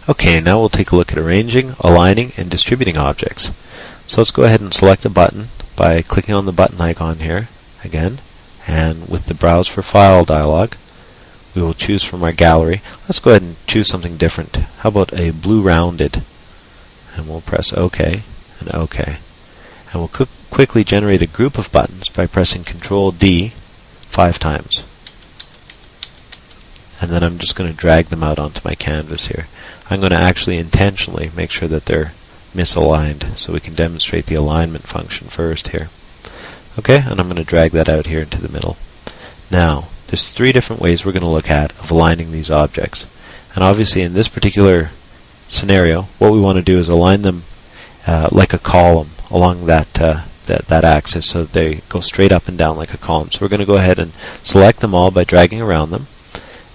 Okay, now we'll take a look at arranging, aligning, and distributing objects. So let's go ahead and select a button by clicking on the button icon here again, and with the Browse for File dialog, we will choose from our gallery. Let's go ahead and choose something different. How about a blue rounded? And we'll press OK and OK. And we'll quickly generate a group of buttons by pressing Control D 5 times. And then I'm just going to drag them out onto my canvas here. I'm going to actually intentionally make sure that they're misaligned so we can demonstrate the alignment function first here. Okay, and I'm going to drag that out here into the middle. Now, there's 3 different ways we're going to look at of aligning these objects. And obviously in this particular scenario, what we want to do is align them like a column along that axis so that they go straight up and down like a column. So we're going to go ahead and select them all by dragging around them.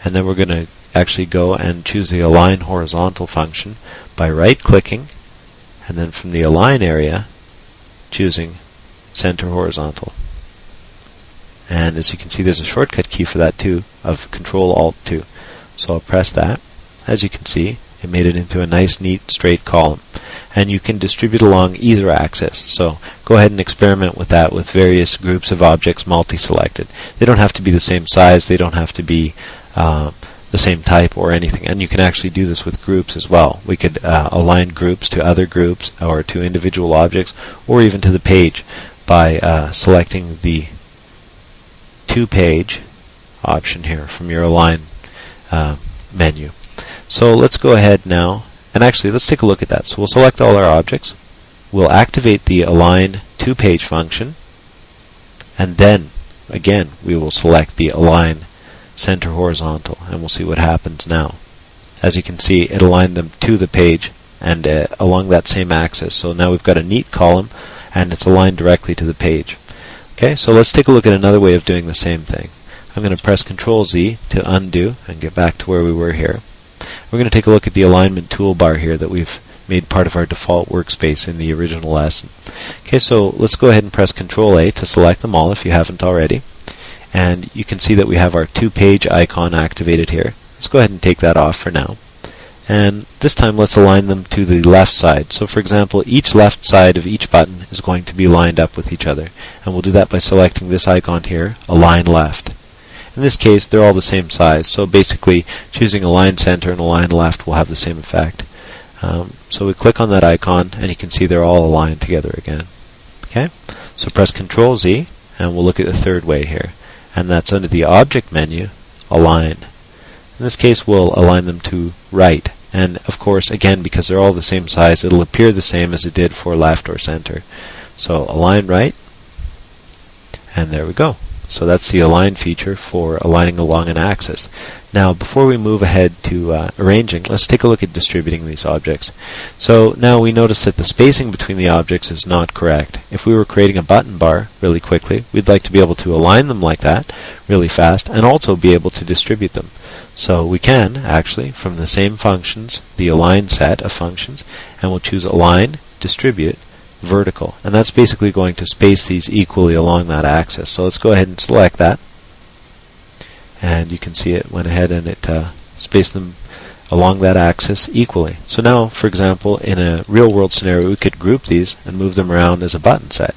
And then we're going to actually go and choose the Align Horizontal function by right-clicking, and then from the Align area, choosing Center Horizontal. And as you can see, there's a shortcut key for that too, of Control-Alt-2. So I'll press that. As you can see, it made it into a nice, neat, straight column. And you can distribute along either axis. So go ahead and experiment with that with various groups of objects multi-selected. They don't have to be the same size, they don't have to be the same type or anything, and you can actually do this with groups as well. We could align groups to other groups or to individual objects or even to the page by selecting the to-page option here from your Align menu. So let's go ahead now and actually let's take a look at that. So we'll select all our objects, we'll activate the Align to-page function, and then again we will select the Align Center Horizontal, and we'll see what happens now. As you can see, it aligned them to the page and along that same axis. So now we've got a neat column and it's aligned directly to the page. Okay, so let's take a look at another way of doing the same thing. I'm going to press Control Z to undo and get back to where we were here. We're going to take a look at the alignment toolbar here that we've made part of our default workspace in the original lesson. Okay, so let's go ahead and press Control A to select them all if you haven't already. And you can see that we have our to-page icon activated here. Let's go ahead and take that off for now. And this time let's align them to the left side. So for example, each left side of each button is going to be lined up with each other. And we'll do that by selecting this icon here, Align Left. In this case, they're all the same size. So basically, choosing Align Center and Align Left will have the same effect. So we click on that icon and you can see they're all aligned together again. Okay? So press Control Z and we'll look at the third way here. And that's under the Object menu, Align. In this case, we'll align them to right. And of course, again, because they're all the same size, it'll appear the same as it did for left or center. So Align Right, and there we go. So that's the Align feature for aligning along an axis. Now, before we move ahead to arranging, let's take a look at distributing these objects. So now we notice that the spacing between the objects is not correct. If we were creating a button bar really quickly, we'd like to be able to align them like that really fast and also be able to distribute them. So we can actually, from the same functions, the Align set of functions, and we'll choose Align, Distribute, Vertical. And that's basically going to space these equally along that axis. So let's go ahead and select that. And you can see it went ahead and it spaced them along that axis equally. So now, for example, in a real-world scenario, we could group these and move them around as a button set.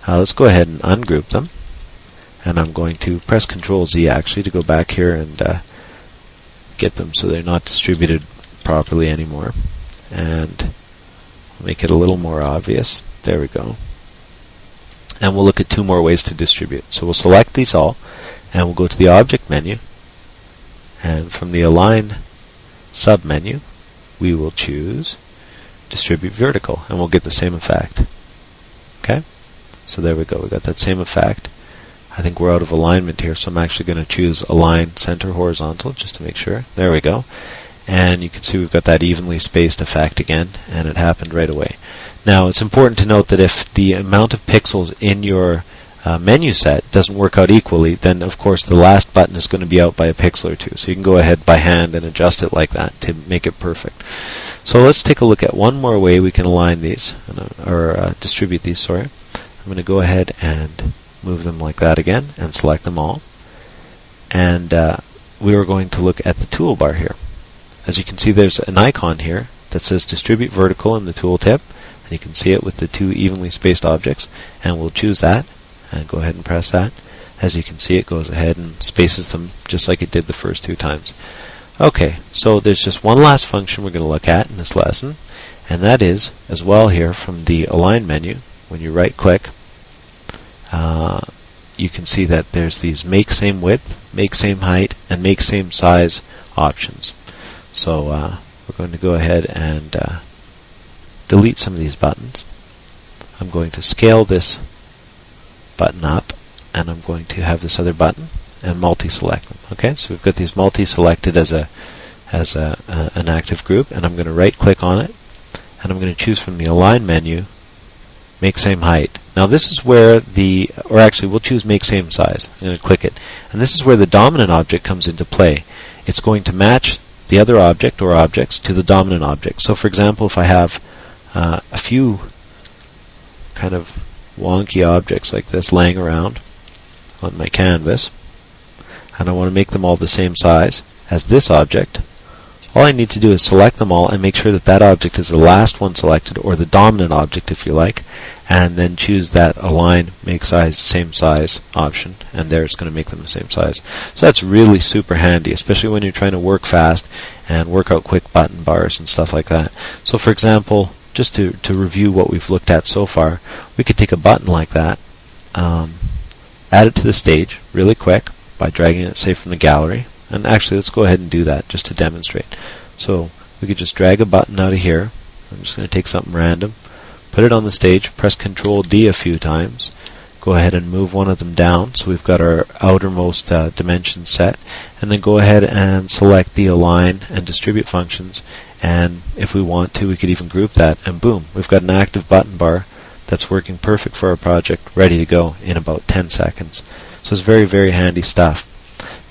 Let's go ahead and ungroup them. And I'm going to press Control Z actually to go back here and get them so they're not distributed properly anymore. And make it a little more obvious. There we go. And we'll look at 2 more ways to distribute. So we'll select these all, and we'll go to the Object menu, and from the Align sub-menu, we will choose Distribute Vertical, and we'll get the same effect. Okay? So there we go. We got that same effect. I think we're out of alignment here, so I'm actually going to choose Align Center Horizontal just to make sure. There we go. And you can see we've got that evenly spaced effect again, and it happened right away. Now, it's important to note that if the amount of pixels in your menu set doesn't work out equally, then of course the last button is going to be out by a pixel or two. So you can go ahead by hand and adjust it like that to make it perfect. So let's take a look at one more way we can align these, or distribute these, sorry. I'm going to go ahead and move them like that again, and select them all. And we are going to look at the toolbar here. as you can see, there's an icon here that says distribute vertical in the tooltip, and you can see it with the two evenly spaced objects, and we'll choose that and go ahead and press that. As you can see, it goes ahead and spaces them just like it did the first two times. Okay, so there's just one last function we're going to look at in this lesson, and that is, as well, here from the Align menu, when you right click, you can see that there's these Make Same Width, Make Same Height, and Make Same Size options. So we're going to go ahead and delete some of these buttons. I'm going to scale this button up, and I'm going to have this other button and multi-select them. Okay, so we've got these multi-selected as an active group, and I'm going to right-click on it, and I'm going to choose from the Align menu, Make Same Height. Now this is where we'll choose Make Same Size. I'm going to click it, and this is where the dominant object comes into play. It's going to match the other object or objects to the dominant object. So for example, if I have a few kind of wonky objects like this laying around on my canvas, and I want to make them all the same size as this object, all I need to do is select them all and make sure that that object is the last one selected, or the dominant object if you like, and then choose that Align Make Size Same Size option, and there it's going to make them the same size. So that's really super handy, especially when you're trying to work fast and work out quick button bars and stuff like that. So for example, just to review what we've looked at so far, we could take a button like that, add it to the stage really quick by dragging it, say, from the gallery. And actually, let's go ahead and do that just to demonstrate. So we could just drag a button out of here. I'm just going to take something random, put it on the stage, press Control D a few times, go ahead and move one of them down so we've got our outermost dimension set, and then go ahead and select the Align and Distribute functions, and if we want to, we could even group that, and boom, we've got an active button bar that's working perfect for our project, ready to go in about 10 seconds. So it's very, very handy stuff.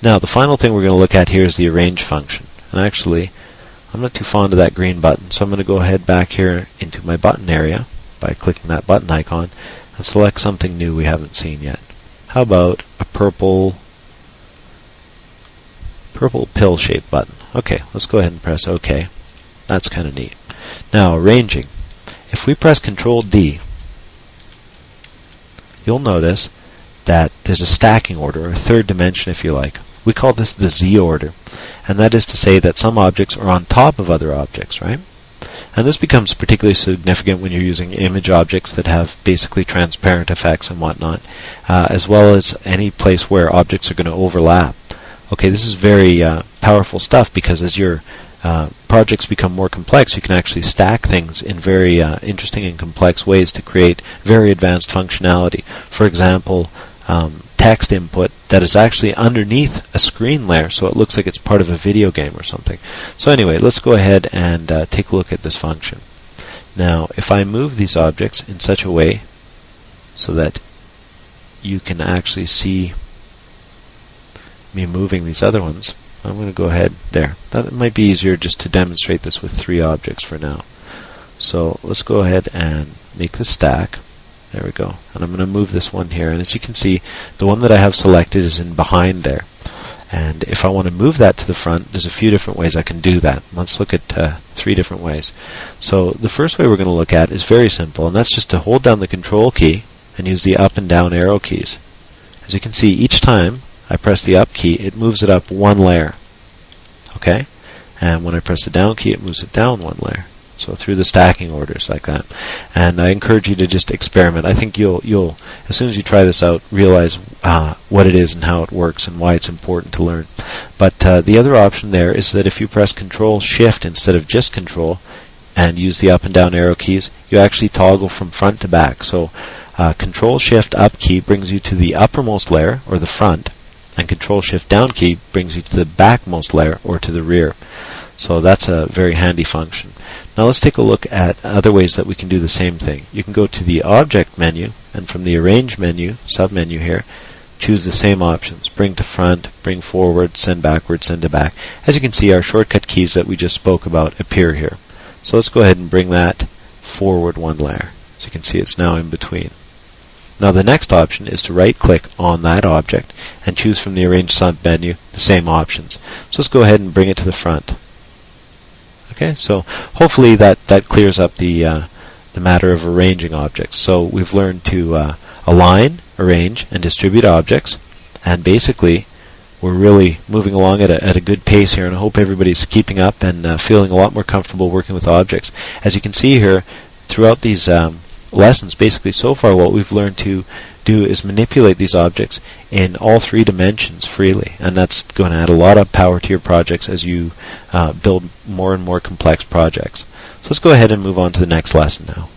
Now, the final thing we're going to look at here is the Arrange function. And actually, I'm not too fond of that green button, so I'm going to go ahead back here into my button area by clicking that button icon and select something new we haven't seen yet. How about a purple pill-shaped button? Okay, let's go ahead and press OK. That's kind of neat. Now, arranging. If we press Control D, you'll notice that there's a stacking order, or a third dimension if you like. We call this the Z order, and that is to say that some objects are on top of other objects, right? And this becomes particularly significant when you're using image objects that have basically transparent effects and whatnot, as well as any place where objects are going to overlap. Okay, this is very powerful stuff, because as your projects become more complex, you can actually stack things in very interesting and complex ways to create very advanced functionality. For example, text input that is actually underneath a screen layer, so it looks like it's part of a video game or something. So anyway, let's go ahead and take a look at this function. Now, if I move these objects in such a way so that you can actually see me moving these other ones, I'm going to go ahead there. That might be easier just to demonstrate this with 3 objects for now. So let's go ahead and make the stack. There we go. And I'm going to move this one here. And as you can see, the one that I have selected is in behind there. And if I want to move that to the front, there's a few different ways I can do that. Let's look at 3 different ways. So the first way we're going to look at is very simple, and that's just to hold down the Control key and use the up and down arrow keys. As you can see, each time I press the up key, it moves it up 1 layer. Okay? And when I press the down key, it moves it down 1 layer. So through the stacking orders like that. And I encourage you to just experiment. I think you'll as soon as you try this out, realize what it is and how it works and why it's important to learn. But the other option there is that if you press Control Shift instead of just Control and use the up and down arrow keys, you actually toggle from front to back. So Control Shift up key brings you to the uppermost layer, or the front, and Control Shift down key brings you to the backmost layer, or to the rear. So that's a very handy function. Now let's take a look at other ways that we can do the same thing. You can go to the Object menu, and from the Arrange menu, sub-menu here, choose the same options. Bring to front, bring forward, send backward, send to back. As you can see, our shortcut keys that we just spoke about appear here. So let's go ahead and bring that forward 1 layer. As you can see, it's now in between. Now the next option is to right-click on that object and choose from the Arrange sub-menu the same options. So let's go ahead and bring it to the front. Okay, so hopefully that clears up the matter of arranging objects. So we've learned to align, arrange, and distribute objects, and basically we're really moving along at a good pace here, and I hope everybody's keeping up and feeling a lot more comfortable working with objects. As you can see here, throughout these lessons, basically so far what we've learned to do is manipulate these objects in all 3 dimensions freely, and that's going to add a lot of power to your projects as you build more and more complex projects. So let's go ahead and move on to the next lesson now.